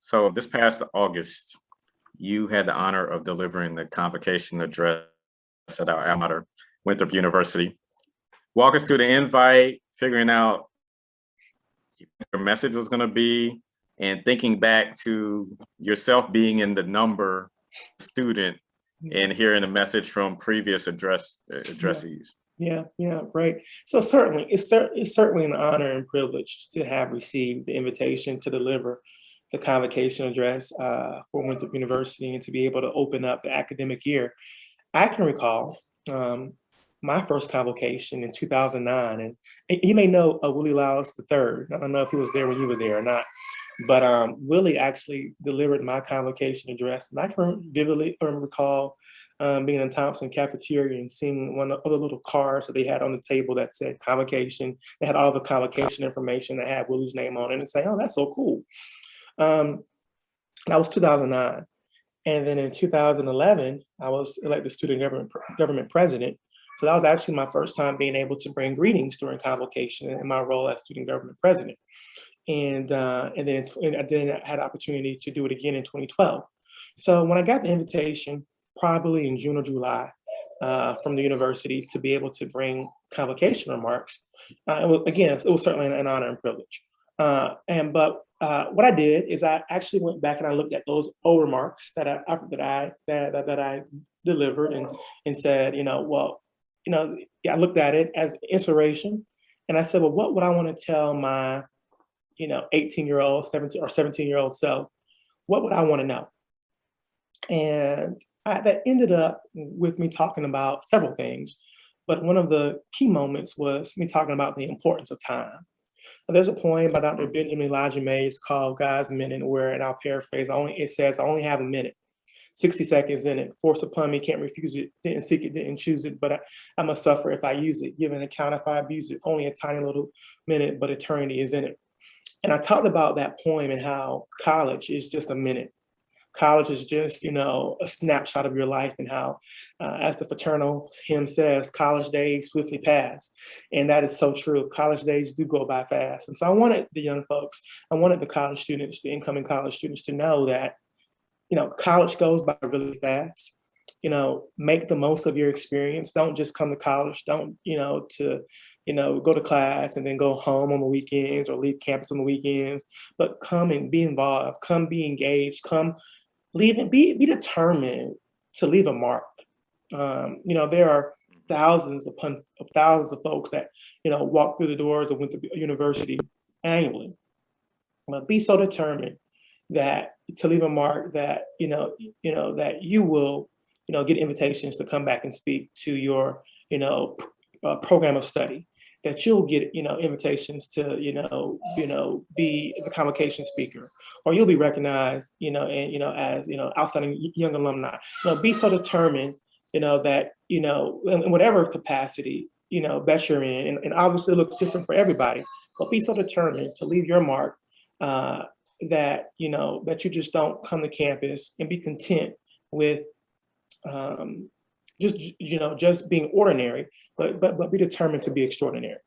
So this past August, you had the honor of delivering the convocation address at our alma mater, Winthrop University. Walk us through the invite, figuring out what your message was going to be, and thinking back to yourself being in the number student and hearing a message from previous addressees. Yeah, right. So certainly, it's certainly an honor and privilege to have received the invitation to deliver the convocation address for Winthrop University and to be able to open up the academic year. I can recall my first convocation in 2009, and you may know Willie Lowes III. I don't know if he was there when you were there or not, but Willie actually delivered my convocation address, and I can vividly recall being in Thompson cafeteria and seeing one of the little cards that they had on the table that said convocation. They had all the convocation information that had Willie's name on it, and saying, "Oh, that's so cool." That was 2009. And then in 2011, I was elected student government president. So that was actually my first time being able to bring greetings during convocation in my role as student government president. And then I had opportunity to do it again in 2012. So when I got the invitation, probably in June or July, from the university to be able to bring convocation remarks, it was certainly an honor and privilege. What I did is I actually went back and I looked at those old remarks that I delivered and said, I looked at it as inspiration, and I said, well, what would I want to tell my 18-year-old, 17-year-old self? What would I want to know? And that ended up with me talking about several things, but one of the key moments was me talking about the importance of time. There's a poem by Dr. Benjamin Elijah Mays called God's Minute, where, and I'll paraphrase, it says, "I only have a minute, 60 seconds in it, forced upon me, can't refuse it, didn't seek it, didn't choose it, but I must suffer if I use it, give an account if I abuse it, only a tiny little minute, but eternity is in it." And I talked about that poem and how college is just a minute. College is just, a snapshot of your life, and how, as the fraternal hymn says, college days swiftly pass. And that is so true. College days do go by fast. And so I wanted the young folks, I wanted the college students, the incoming college students, to know that, college goes by really fast. Make the most of your experience. Don't just come to college. Don't, go to class and then go home on the weekends or leave campus on the weekends, but come and be involved, come be engaged, come leave and be determined to leave a mark. There are thousands upon thousands of folks that, walk through the doors of Winthrop University annually. But be so determined that to leave a mark that, that you will, get invitations to come back and speak to your, program of study, that you'll get, invitations to, be the convocation speaker, or you'll be recognized, as, outstanding young alumni. Be so determined, that, in whatever capacity, that you're in, and obviously it looks different for everybody, but be so determined to leave your mark, that, that you just don't come to campus and be content with, just being ordinary, but be determined to be extraordinary.